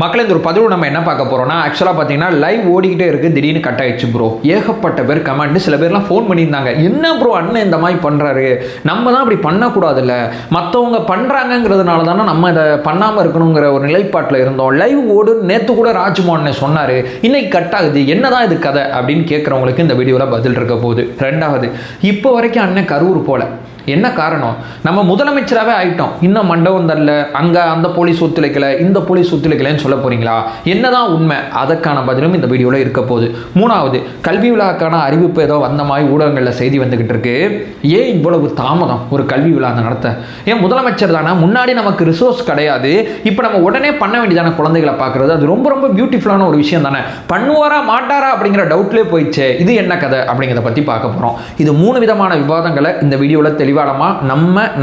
மக்கள் இந்த ஒரு பதிவு நம்ம என்ன பார்க்க போறோம்னா ஆக்சுவலாக பார்த்தீங்கன்னா லைவ் ஓடிக்கிட்டே இருக்கு, திடீர்னு கட் ஆயிடுச்சு ப்ரோ. ஏகப்பட்ட பேர் கமெண்ட், சில பேர்லாம் ஃபோன் பண்ணியிருந்தாங்க, என்ன ப்ரோ அண்ணன் இந்த மாதிரி பண்ணுறாரு, நம்ம தான் அப்படி பண்ணக்கூடாதுல்ல, மற்றவங்க பண்ணுறாங்கங்கிறதுனால தானே நம்ம இதை பண்ணாமல் இருக்கணுங்கிற ஒரு நிலைப்பாட்டில் இருந்தோம். லைவ் ஓடு நேற்று கூட ராஜ்மோகன் சொன்னார், இன்னைக்கு கட் ஆகுது, என்னதான் இது கதை அப்படின்னு கேட்குறவங்களுக்கு இந்த வீடியோவில் பதில் இருக்க போகுது. ரெண்டாவது, இப்போ வரைக்கும் அண்ணன் கரூர் போல, என்ன காரணம்? நம்ம முதலமைச்சராகவே ஆயிட்டோம், இன்னும் மண்டபம் தரல, அங்கே அந்த போலீஸ் ஒத்துழைக்கலை, இந்த போலீஸ் ஒத்துழைக்கலைன்னு சொல்ல போறீங்களா? என்னதான் உண்மை? அதற்கான பதிலும் இந்த வீடியோவில் இருக்க போகுது. மூணாவது, கல்வி விழாக்கான அறிவிப்பு ஏதோ வந்த மாதிரி ஊடகங்களில் செய்தி வந்துகிட்டு இருக்கு. ஏன் இவ்வளவு தாமதம் ஒரு கல்வி விழா நடத்த? ஏன் முதலமைச்சர் தானே, முன்னாடி நமக்கு ரிசோர்ஸ் கிடையாது, இப்போ நம்ம உடனே பண்ண வேண்டியதான குழந்தைகளை பார்க்கறது, அது ரொம்ப ரொம்ப பியூட்டிஃபுல்லான ஒரு விஷயம் தானே. பண்ணுவாரா மாட்டாரா அப்படிங்கிற டவுட்லேயே போயிடுச்சு. இது என்ன கதை அப்படிங்கிறத பற்றி பார்க்க போகிறோம். இது 3 விதமான விவாதங்களை இந்த வீடியோவில்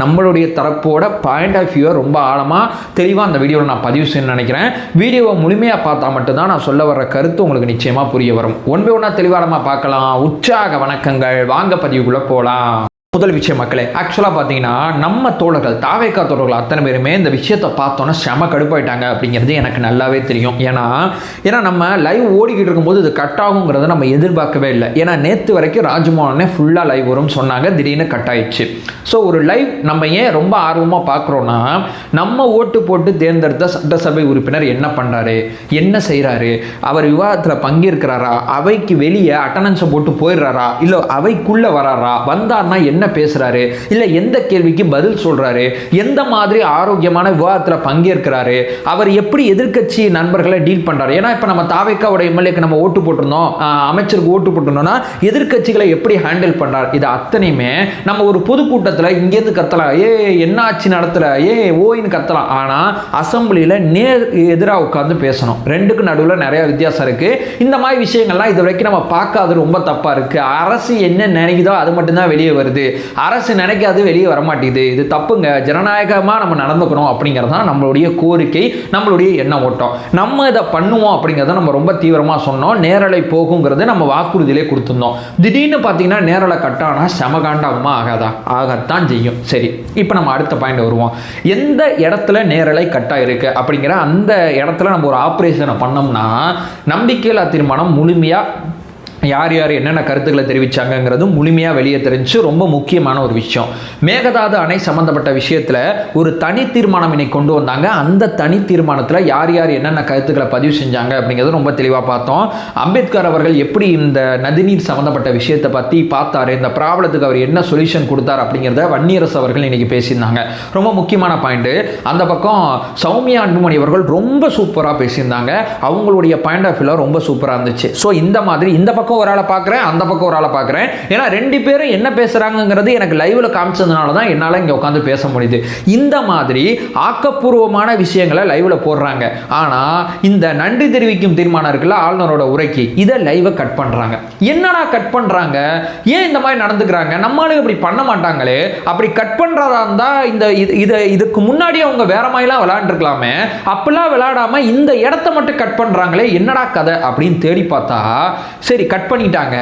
நம்மளுடைய தரப்போட பாயிண்ட் ஆஃப் வியூ ரொம்ப ஆழமாக தெளிவாக அந்த வீடியோவில் நான் பதிவு செய்யணும்னு நினைக்கிறேன். வீடியோவை முழுமையாக பார்த்தா மட்டும்தான் நான் சொல்ல வர்ற கருத்து உங்களுக்கு நிச்சயமாக புரிய வரும். ஒன் பை ஒன்றா தெளிவாக பார்க்கலாம். உற்சாக வணக்கங்கள், வாங்க பதிவுக்குள்ளே போகலாம். முதல் விஷயம் மக்களே, ஆக்சுவலாக பார்த்தீங்கன்னா நம்ம தோழர்கள், தாவேக்கா தோழர்கள் அத்தனை பேருமே இந்த விஷயத்தை பார்த்தோன்னா செம கடுப்பாயிட்டாங்க அப்படிங்கிறது எனக்கு நல்லாவே தெரியும். ஏன்னா நம்ம லைவ் ஓடிக்கிட்டு இருக்கும்போது இது கட் ஆகுங்கிறத நம்ம எதிர்பார்க்கவே இல்லை. ஏன்னா நேற்று வரைக்கும் ராஜ்மோகனே ஃபுல்லாக லைவ் வரும்னு சொன்னாங்க, திடீர்னு கட் ஆயிடுச்சு. ஸோ ஒரு லைவ் நம்ம ஏன் ரொம்ப ஆர்வமாக பார்க்குறோன்னா, நம்ம ஓட்டு போட்டு தேர்ந்தெடுத்த சட்டசபை உறுப்பினர் என்ன பண்ணுறாரு, என்ன செய்கிறாரு, அவர் விவாதத்தில் பங்கேற்கிறாரா, அவைக்கு வெளியே அட்டண்டன்ஸை போட்டு போயிடுறாரா, இல்லை அவைக்குள்ளே வராரா, வந்தார்னா என்ன பேசுறாரு, இல்ல எந்த கேள்விக்கு பதில் சொல்றாரு, எந்த மாதிரி ஆரோக்கியமான விவாதத்தில் பங்கேற்கிறாரு, அவர் எப்படி எதிர்க்கட்சி நண்பர்களை டீல் பண்றாரு. ஏன்னா இப்ப நம்ம தாவேக்காவோட எம்எல்ஏக்கு நம்ம ஓட்டு போட்டிருந்தோம், அமைச்சருக்கு ஓட்டு போட்டிருந்தோம்னா எதிர்க்கட்சிகளை எப்படி ஹேண்டில் பண்றாரு, இது அத்தனையுமே நம்ம ஒரு பொதுக்கூட்டத்தில் இங்கேருந்து கத்தலாம், என்ன ஆட்சி நடத்தல, ஓயின்னு கத்தலாம். ஆனா அசம்பிளியில நேர் எதிராக உட்கார்ந்து பேசணும். ரெண்டுக்கு நடுவில் நிறைய வித்தியாசம் இருக்கு. இந்த மாதிரி விஷயங்கள்லாம் இது வரைக்கும் நம்ம பார்க்காது, ரொம்ப தப்பா இருக்கு. அரசு என்ன நினைக்குதோ அது மட்டும்தான் வெளியே வருது, அரசு நினைக்காது வெளியே வரமாட்டேங்குது, இது தப்புங்க. ஜனநாயகமாக நம்ம நடந்துக்கணும் அப்படிங்கிறது தான் நம்மளுடைய கோரிக்கை, நம்மளுடைய எண்ண ஓட்டம். நம்ம இதை பண்ணுவோம் அப்படிங்கிறத நம்ம ரொம்ப தீவிரமாக சொன்னோம். நேரலை போகுங்கிறது நம்ம வாக்குறுதியிலே கொடுத்துருந்தோம். திடீர்னு பார்த்தீங்கன்னா நேரலை கட்டானா செமகாண்டாகுமா? ஆகத்தான் செய்யும். சரி, இப்போ நம்ம அடுத்த பாயிண்ட் வருவோம். எந்த இடத்துல நேரலை கட்டாயிருக்கு அப்படிங்கிற அந்த இடத்துல நம்ம ஒரு ஆப்ரேஷனை பண்ணோம்னா நம்பிக்கையில்லா தீர்மானம் முழுமையாக யார் யார் என்னென்ன கருத்துக்களை தெரிவித்தாங்கிறது முழுமையாக வெளியே தெரிஞ்சு ரொம்ப முக்கியமான ஒரு விஷயம். மேகதாது அணை சம்மந்தப்பட்ட விஷயத்தில் ஒரு தனி தீர்மானம் இன்னைக்கு கொண்டு வந்தாங்க. அந்த தனி தீர்மானத்தில் யார் யார் என்னென்ன கருத்துக்களை பதிவு செஞ்சாங்க அப்படிங்கிறது ரொம்ப தெளிவாக பார்த்தோம். அம்பேத்கர் அவர்கள் எப்படி இந்த நதிநீர் சம்மந்தப்பட்ட விஷயத்தை பற்றி பார்த்தாரு, இந்த ப்ராப்ளத்துக்கு அவர் என்ன சொல்யூஷன் கொடுத்தார் அப்படிங்கிறத வன்னியரசு அவர்கள் இன்னைக்கு பேசியிருந்தாங்க. ரொம்ப முக்கியமான பாயிண்ட். அந்த பக்கம் சௌமியா அன்புமணி அவர்கள் ரொம்ப சூப்பராக பேசியிருந்தாங்க. அவங்களுடைய பாயிண்ட் ஆஃப் வியூ ரொம்ப சூப்பராக இருந்துச்சு. ஸோ இந்த மாதிரி இந்த பக்கம் ஒரு ஆளை பார்க்குறேன், அந்த பக்கம் ஒரு ஆளை பார்க்குறேன். ஏன்னா ரெண்டு பேரும் என்ன பேசுறாங்கிறது எனக்கு லைவ்ல காமிச்சதுனால தான் என்னால் இங்கே உட்காந்து பேச முடியுது. இந்த மாதிரி ஆக்கப்பூர்வமான விஷயங்களை லைவ்ல போடுறாங்க. ஆனால் இந்த நன்றி தெரிவிக்கும் தீர்மானம் இருக்குல்ல, ஆளுநரோட உரைக்கு, இதை லைவை கட் பண்ணுறாங்க. என்னடா கட் பண்ணுறாங்க, ஏன் இந்த மாதிரி நடந்துக்கிறாங்க, நம்மளும் இப்படி பண்ண மாட்டாங்களே. அப்படி கட் பண்ணுறதா இருந்தால் இதுக்கு முன்னாடி அவங்க வேற மாதிரிலாம் விளையாண்டுருக்கலாமே, அப்படிலாம் விளையாடாம இந்த இடத்த மட்டும் கட் பண்ணுறாங்களே, என்னடா கதை அப்படின்னு தேடி பார்த்தா சரி கட் பண்ணிட்டாங்க.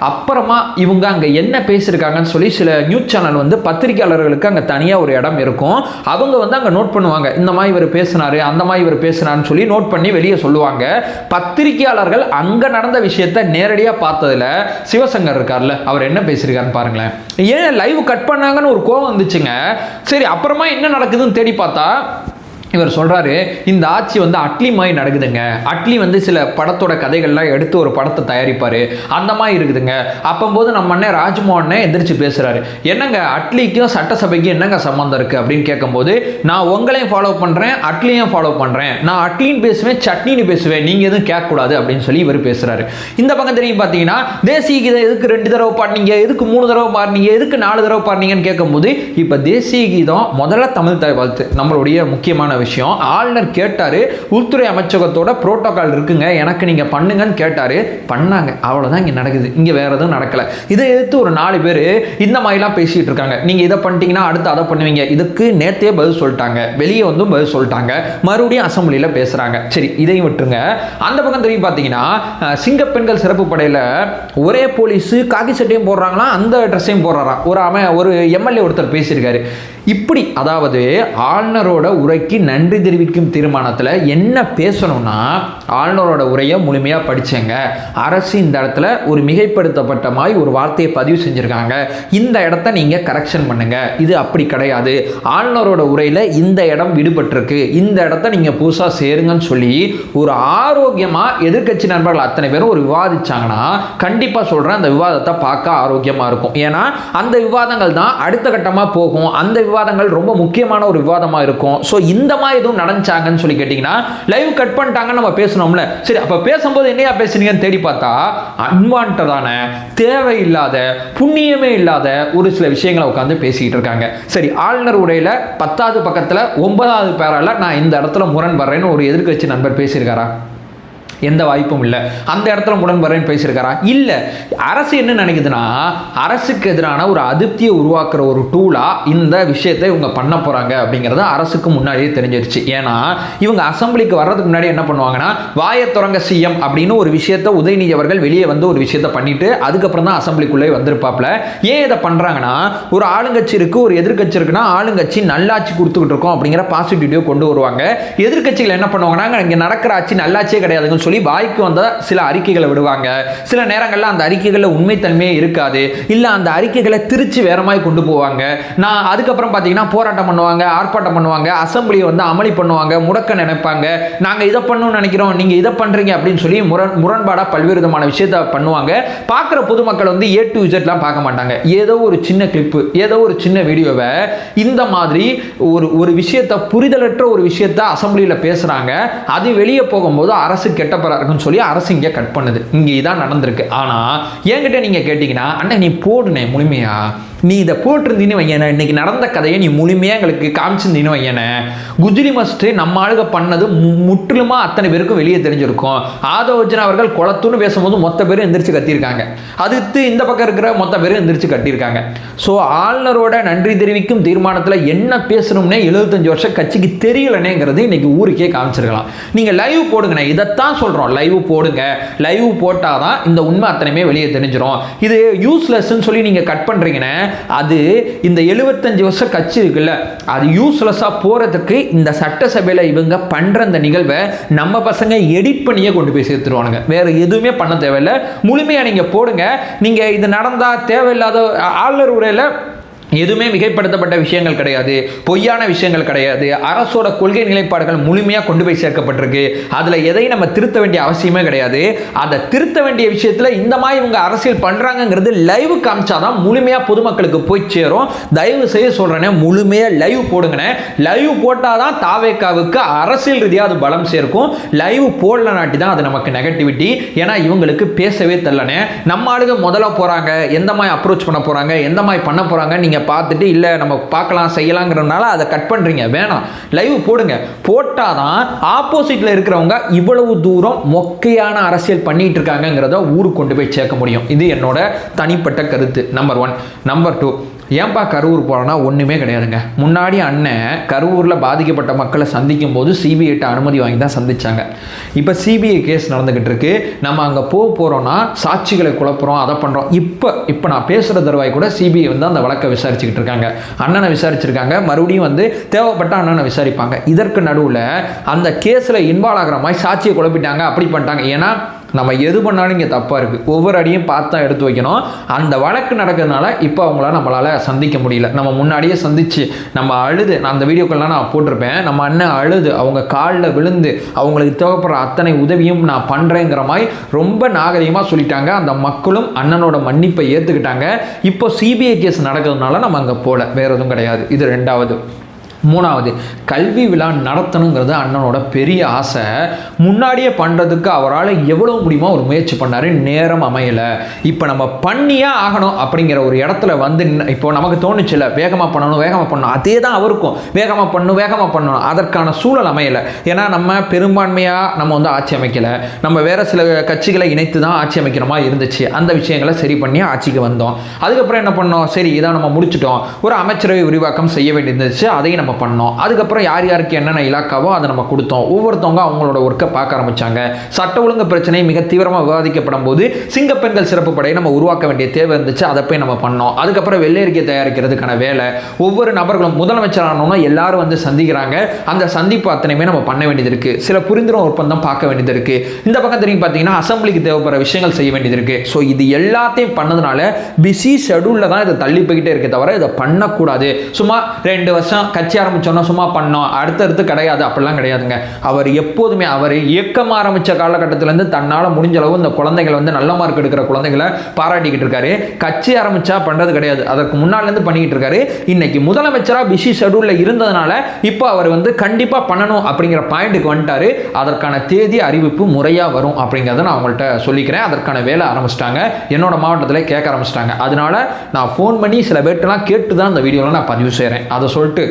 அப்புறமா இவங்க அங்கே என்ன பேசியிருக்காங்கன்னு சொல்லி சில நியூஸ் சேனல் வந்து பத்திரிகையாளர்களுக்கு அங்கே தனியாக ஒரு இடம் இருக்கும், அவங்க வந்து அங்கே நோட் பண்ணுவாங்க, இந்த மாதிரி இவர் பேசினாரு, அந்த மாதிரி இவர் பேசினாருன்னு சொல்லி நோட் பண்ணி வெளியே சொல்லுவாங்க. பத்திரிகையாளர்கள் அங்கே நடந்த விஷயத்தை நேரடியாக பார்த்ததில் சிவசங்கர் இருக்கார்ல, அவர் என்ன பேசியிருக்காருன்னு பாருங்களேன். ஏன் லைவ் கட் பண்ணாங்கன்னு ஒரு கோவம் வந்துச்சுங்க. சரி அப்புறமா என்ன நடக்குதுன்னு தேடி பார்த்தா இவர் சொல்கிறாரு, இந்த ஆட்சி வந்து அட்லி மாதிரி நடக்குதுங்க, அட்லி வந்து சில படத்தோட கதைகள்லாம் எடுத்து ஒரு படத்தை தயாரிப்பார், அந்த மாதிரி இருக்குதுங்க. அப்போது நம்ம அண்ணன் ராஜ்மோகனே எந்திரிச்சு பேசுகிறாரு, என்னங்க அட்லிக்கும் சட்டசபைக்கும் என்னங்க சம்மந்தம் இருக்குது அப்படின்னு கேட்கும்போது, நான் உங்களையும் ஃபாலோ பண்ணுறேன், அட்லியும் ஃபாலோ பண்ணுறேன், நான் அட்லின்னு பேசுவேன், சட்னின்னு பேசுவேன், நீங்கள் எதுவும் கேட்கக்கூடாது அப்படின்னு சொல்லி இவர் பேசுகிறாரு. இந்த பக்கம் தெரியும் பார்த்தீங்கன்னா, தேசிய கீதம் எதுக்கு 2 தடவை பாடினீங்க, எதுக்கு 3 தடவை பாடினீங்க, எதுக்கு 4 தடவை பாடினீங்கன்னு கேட்கும்போது, இப்போ தேசிய கீதம் முதல்ல தமிழ் தாய் வாழ்த்து நம்மளுடைய முக்கியமான விஷயம். ஆளுநர் கேட்டாரு, உள்துறை அமைச்சகத்தோட புரோட்டோகால் இருக்குங்க, எனக்கு நீங்க பண்ணுங்கன்னு கேட்டாரு, பண்ணாங்க. அவ்வளவுதான் இங்க நடக்குது, இங்க வேற எதுவும் நடக்கல. இதை எடுத்து ஒரு 4 பேர் இந்த மாதிரிலாம் பேசிட்டு இருக்காங்க. நீங்க இதை பண்ணிட்டீங்கன்னா அடுத்து அதை பண்ணுவீங்க. இதுக்கு நேத்தே பதில் சொல்லிட்டாங்க, வெளியே வந்து பதில் சொல்லிட்டாங்க, மறுபடியும் அசம்பிளியில பேசுறாங்க. சரி இதையும் விட்டுருங்க. அந்த பக்கம் தெரியும் பார்த்தீங்கன்னா, சிங்க பெண்கள் சிறப்பு படையில ஒரே போலீஸ் காக்கி சட்டையும் போடுறாங்களா, அந்த ட்ரெஸ்ஸையும் போடுறாராம். ஒரு எம்எல்ஏ ஒருத்தர் பேசியிருக்காரு. இப்படி அதாவது ஆளுநரோட உரைக்கு நன்றி தெரிவிக்கும் தீர்மானத்தில் என்ன பேசணும்னா, ஆளுநரோட உரையை முழுமையாக படிச்சேங்க, அரசு இந்த இடத்துல ஒரு மிகைப்படுத்தப்பட்ட மாதிரி ஒரு வார்த்தையை பதிவு செஞ்சுருக்காங்க, இந்த இடத்த நீங்கள் கரெக்ஷன் பண்ணுங்க, இது அப்படி கிடையாது, ஆளுநரோட உரையில் இந்த இடம் விடுபட்டிருக்கு, இந்த இடத்த நீங்கள் புதுசாக சேருங்கன்னு சொல்லி ஒரு ஆரோக்கியமாக எதிர்க்கட்சி நண்பர்கள் அத்தனை பேரும் ஒரு விவாதிச்சாங்கன்னா கண்டிப்பாக சொல்கிறேன், அந்த விவாதத்தை பார்க்க ஆரோக்கியமாக இருக்கும். ஏன்னா அந்த விவாதங்கள் தான் அடுத்த கட்டமாக போகும். அந்த விவாதங்கள் ரொம்ப முக்கியமான ஒரு விவாதமாக இருக்கும். ஸோ இந்த மாதிரி எதுவும் நடந்துச்சாங்கன்னு சொல்லி கேட்டிங்கன்னா, லைவ் கட் பண்ணிட்டாங்கன்னு நம்ம பேசணும்ல. சரி, அப்போ பேசும்போது என்னையா பேசுனீங்கன்னு தேடி பார்த்தா அன்வான்டான, தேவையில்லாத, புண்ணியமே இல்லாத ஒரு சில விஷயங்களை உட்காந்து பேசிக்கிட்டு இருக்காங்க. சரி, ஆளுநர் உரையில் 10வது பக்கத்தில் 9வது பேரால நான் இந்த இடத்துல முரண்படுறேன்னு ஒரு எதிர்க்கட்சி நண்பர் பேசியிருக்காரா? எந்த வாய்ப்பும் இல்லை. அந்த இடத்துல முரண்படுறேன்னு பேசியிருக்காரா? இல்லை. அரசு என்ன நினைக்குதுன்னா, அரசுக்கு எதிரான ஒரு அதிருப்தியை உருவாக்குற ஒரு டூலாக இந்த விஷயத்தை இவங்க பண்ண போகிறாங்க அப்படிங்கிறது அரசுக்கு முன்னாடியே தெரிஞ்சிருச்சு. ஏன்னா இவங்க அசம்பிளிக்கு வர்றதுக்கு முன்னாடி என்ன பண்ணுவாங்கன்னா, வாயை தொடங்க சிஎம் அப்படின்னு ஒரு விஷயத்தை உதயநிதி அவர்கள் வெளியே வந்து ஒரு விஷயத்தை பண்ணிட்டு அதுக்கப்புறம் தான் அசம்பிளிக்குள்ளே வந்திருப்பாப்ல. ஏன் இதை பண்ணுறாங்கன்னா, ஒரு ஆளுங்கட்சி இருக்குது, ஒரு எதிர்கட்சி இருக்குன்னா ஆளுங்கட்சி நல்லாட்சி கொடுத்துக்கிட்டு இருக்கோம் அப்படிங்கிற பாசிட்டிவிட்டியை கொண்டு வருவாங்க. எதிர்கட்சிகள் என்ன பண்ணுவாங்கன்னா, இங்கே நடக்கிற ஆட்சி நல்லாட்சியே கிடையாதுன்னு சொல்லி வாய்க்கு வந்த சில அறிக்கைகளை விடுவாங்க. சில நேரங்களில் அந்த அறிக்கைகளில் உண்மைத்தன்மையே இருக்காது, இல்லை அந்த அறிக்கைகளை திருச்சி வேற மாதிரி கொண்டு போவாங்க. நான் அதுக்கப்புறம் பார்த்தீங்கன்னா போராட்டம் பண்ணுவாங்க, ஆர்ப்பாட்டம் பண்ணுவாங்க, அசம்பிளியை வந்து அமளி பண்ணுவாங்க, முடக்க நினைப்பாங்க, நாங்கள் இதை பண்ணணும்னு நினைக்கிறோம், நீங்கள் இதை பண்ணுறீங்க அப்படின்னு சொல்லி முரண்பாடாக பல்வேறு விதமான விஷயத்தை பண்ணுவாங்க. பார்க்குற பொதுமக்கள் வந்து A to Zலாம் பார்க்க மாட்டாங்க. ஏதோ ஒரு சின்ன கிளிப்பு, ஏதோ ஒரு சின்ன வீடியோவை இந்த மாதிரி ஒரு விஷயத்தை, புரிதலற்ற ஒரு விஷயத்தை அசம்பிளியில் பேசுகிறாங்க. அது வெளியே போகும்போது அரசு கெட்ட இருக்குன்னு சொல்லி அரசு இங்கே கட் பண்ணுது. இங்கே இதான் நடந்திருக்கு. ஆனால் என்கிட்ட நீங்கள் கேட்டிங்கன்னா, அண்ணா நீ போடுனே முழுமையா, நீ இதை போட்டிருந்தீன்னு வையன, இன்னைக்கு நடந்த கதையை நீ முழுமையாக எங்களுக்கு காமிச்சிருந்தீன்னு வையன, குஜிலி மஸ்ட் நம்ம ஆளுக பண்ணது முற்றிலுமா அத்தனை பேருக்கும் வெளியே தெரிஞ்சிருக்கும். ஆதவர்ஜன் அவர்கள் குளத்துன்னு பேசும்போது மொத்த பேரும் எந்திரிச்சு கத்தியிருக்காங்க, அதுக்கு இந்த பக்கம் இருக்கிற மொத்த பேரும் எந்திரிச்சு கட்டியிருக்காங்க. ஸோ ஆளுநரோட நன்றி தெரிவிக்கும் தீர்மானத்தில் என்ன பேசணும்னே 75 வருஷம் கட்சிக்கு தெரியலனேங்கிறது இன்னைக்கு ஊருக்கே காமிச்சிருக்கலாம். நீங்கள் லைவ் போடுங்கண்ணே, இதைத்தான் சொல்கிறோம், லைவ் போடுங்க. லைவ் போட்டால் தான் இந்த உண்மை அத்தனையுமே வெளியே தெரிஞ்சிடும். இது யூஸ்லெஸ்ன்னு சொல்லி நீங்கள் கட் பண்ணுறீங்கன்னு, அது இந்த 75 வருஷம் கட்சி இருக்குல்ல, அது யூஸ்லெஸ்ஸா போறதுக்கு இந்த சட்டசபையில் இவங்க பண்ற இந்த நிகழ்வை நம்ம பசங்க எடிட் பண்ணியே கொண்டு போய் சேர்த்துருவானுங்க. வேற எதுவுமே பண்ண தேவையில்லை, முழுமையா நீங்க போடுங்க. நீங்க இது நடந்தா தேவையில்லாத ஆளுநர் உரையில எதுவுமே மிகைப்படுத்தப்பட்ட விஷயங்கள் கிடையாது, பொய்யான விஷயங்கள் கிடையாது, அரசோட கொள்கை நிலைப்பாடுகள் முழுமையாக கொண்டு போய் சேர்க்கப்பட்டிருக்கு. அதில் எதையும் நம்ம திருத்த வேண்டிய அவசியமே கிடையாது. அதை திருத்த வேண்டிய விஷயத்தில் இந்த மாதிரி இவங்க அரசியல் பண்ணுறாங்கிறது லைவ் காமிச்சாதான் முழுமையாக பொதுமக்களுக்கு போய் சேரும். தயவு செய்ய சொல்கிறேனே, முழுமையாக லைவ் போடுங்கண்ணே. லைவ் போட்டால் தான் தாவேக்காவுக்கு அரசியல் ரீதியாக அது பலம் சேர்க்கும். லைவ் போடலனாட்டி தான் அது நமக்கு நெகட்டிவிட்டி. ஏன்னா இவங்களுக்கு பேசவே தெரியலனே. நம்ம ஆளுங்க முதல்ல போகிறாங்க, எந்த மாதிரி அப்ரோச் பண்ண போகிறாங்க, எந்த மாதிரி பண்ண போகிறாங்க நீங்கள் பார்த்துட்டு இல்லை நம்ம பார்க்கலாம் செய்யலாங்கிறதுனால அதை கட் பண்ணுறீங்க. வேணாம், லைவ் போடுங்க. போட்டாதான் ஆப்போசிட்டில் இருக்கிறவங்க இவ்வளவு தூரம் மொக்கையான அரசியல் பண்ணிட்டு இருக்காங்கிறத ஊருக்கு கொண்டு போய் சேர்க்க முடியும். இது என்னோட தனிப்பட்ட கருத்து. நம்பர் 1. நம்பர் 2, ஏன்பா கரூர் போகிறோன்னா ஒன்றுமே கிடையாதுங்க. முன்னாடி அண்ணன் கரூரில் பாதிக்கப்பட்ட மக்களை சந்திக்கும் போது சிபிஐட்ட அனுமதி வாங்கி தான் சந்திச்சாங்க. இப்போ சிபிஐ கேஸ் நடந்துக்கிட்டு இருக்கு. நம்ம அங்கே போகிறோன்னா சாட்சிகளை குழப்புறோம், அதை பண்ணுறோம். இப்போ நான் பேசுகிற தருவாய் கூட சிபிஐ வந்து அந்த வழக்கை விசாரிச்சுக்கிட்டு இருக்காங்க. அண்ணனை விசாரிச்சிருக்காங்க, மறுபடியும் வந்து தேவைப்பட்ட அண்ணனை விசாரிப்பாங்க. இதற்கு நடுவில் அந்த கேஸில் இன்வால்வ் ஆகிற மாதிரி சாட்சியை குழப்பிட்டாங்க, அப்படி பண்ணிட்டாங்க. ஏன்னா நம்ம எது பண்ணாலும் இங்கே தப்பாக இருக்குது, ஒவ்வொரு அடியும் பார்த்து தான் எடுத்து வைக்கணும். அந்த வழக்கு நடக்கிறதுனால இப்போ அவங்களால நம்மளால் சந்திக்க முடியல. நம்ம முன்னாடியே சந்தித்து நம்ம அழுது, நான் அந்த வீடியோக்கள்லாம் நான் போட்டிருப்பேன், நம்ம அண்ணன் அழுது அவங்க காலில் விழுந்து அவங்களுக்கு தேவைப்படுற அத்தனை உதவியும் நான் பண்ணுறேங்கிற மாதிரி ரொம்ப நாகரிகமாக சொல்லிட்டாங்க. அந்த மக்களும் அண்ணனோட மன்னிப்பை ஏற்றுக்கிட்டாங்க. இப்போ சிபிஐ கேஸ் நடக்கிறதுனால நம்ம அங்கே போகல, வேறு எதுவும் கிடையாது. இது 2வது. 3வது, கல்வி விழா நடத்தணுங்கிறது அண்ணனோட பெரிய ஆசை. முன்னாடியே பண்ணுறதுக்கு அவரால் எவ்வளோ முடியுமோ ஒரு முயற்சி பண்ணார், நேரம் அமையலை. இப்போ நம்ம பண்ணியே ஆகணும் அப்படிங்கிற ஒரு இடத்துல வந்து இப்போ நமக்கு தோணுச்சுல, வேகமாக பண்ணணும். அதே தான் அவருக்கும், வேகமாக பண்ணணும். அதற்கான சூழல் அமையலை. ஏன்னா நம்ம பெரும்பான்மையாக நம்ம வந்து ஆட்சி அமைக்கலை, நம்ம வேறு சில கட்சிகளை இணைத்து தான் ஆட்சி அமைக்கிற மாதிரி இருந்துச்சு. அந்த விஷயங்களை சரி பண்ணி ஆட்சிக்கு வந்தோம். அதுக்கப்புறம் என்ன பண்ணோம், சரி இதை நம்ம முடிச்சிட்டோம், ஒரு அமைச்சரவை விரிவாக்கம் செய்ய வேண்டியிருந்துச்சு, அதையும் நம்ம நம்ம பண்ணோம். அதுக்கப்புறம் யார் யாருக்கு என்னென்ன இலாக்காவோ அதை நம்ம கொடுத்தோம். ஒவ்வொருத்தவங்க அவங்களோட ஒர்க்கை பார்க்க ஆரம்பிச்சாங்க. சட்ட ஒழுங்கு பிரச்சனை மிக தீவிரமாக விவாதிக்கப்படும் போது சிங்கப்பெண்கள் சிறப்பு படையை நம்ம உருவாக்க வேண்டிய தேவை இருந்துச்சு. அதை போய் நம்ம பண்ணோம். அதுக்கப்புறம் வெள்ளை அறிக்கை தயாரிக்கிறதுக்கான வேலை, ஒவ்வொரு நபர்களும் முதலமைச்சர் ஆனோம்னா எல்லாரும் வந்து சந்திக்கிறாங்க. அந்த சந்திப்பு அத்தனையுமே நம்ம பண்ண வேண்டியது இருக்கு. சில புரிந்துணர்வு ஒப்பந்தம் பார்க்க வேண்டியது இருக்கு. இந்த பக்கம் திரும்பி பார்த்தீங்கன்னா அசம்பிளிக்கு தேவைப்படுற விஷயங்கள் செய்ய வேண்டியது இருக்கு. ஸோ இது எல்லாத்தையும் பண்ணதுனால பிஸி ஷெடியூல்ல தான் இதை தள்ளி போய்கிட்டே இருக்கே தவிர இதை பண்ணக்கூடாது. சும்மா 2 வருஷம் கட்சி ஆரம்பிச்சோன்னா சும்மா பண்ணோம், அடுத்தடுத்து கிடையாது, அப்படிலாம் கிடையாதுங்க. அவர் எப்போதுமே அவர் இயக்கம் ஆரம்பிச்ச காலகட்டத்திலேருந்து தன்னால் முடிஞ்ச அளவு இந்த குழந்தைகள் வந்து நல்ல மார்க் எடுக்கிற குழந்தைகளை பாராட்டிக்கிட்டு இருக்காரு. கட்சி ஆரம்பிச்சா பண்றது கிடையாது, அதற்கு முன்னாலேருந்து பண்ணிக்கிட்டு இருக்காரு. இன்னைக்கு முதலமைச்சராக பிஸி ஷெடியூல்ல இருந்ததுனால இப்போ அவர் வந்து கண்டிப்பா பண்ணணும் அப்படிங்கிற பாயிண்ட்டுக்கு வந்துட்டாரு. அதற்கான தேதி அறிவிப்பு முறையா வரும் அப்படிங்கிறத நான் அவங்கள்ட்ட சொல்லிக்கிறேன். அதற்கான வேலை ஆரம்பிச்சிட்டாங்க, என்னோட மாவட்டத்தில் கேட்க ஆரம்பிச்சிட்டாங்க. அதனால நான் ஃபோன் பண்ணி சில பேர்ட்டெல்லாம் கேட்டு தான் இந்த வீடியோவில் நான் பதிவு செய்கிறேன். அதை சொல்லிட்டு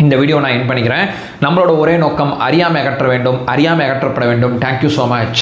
இந்த வீடியோ நான் என் பண்ணிக்கிறேன். நம்மளோட ஒரே நோக்கம் அறியாமை அகற்ற வேண்டும், அறியாமை அகற்றப்பட வேண்டும். Thank you so much.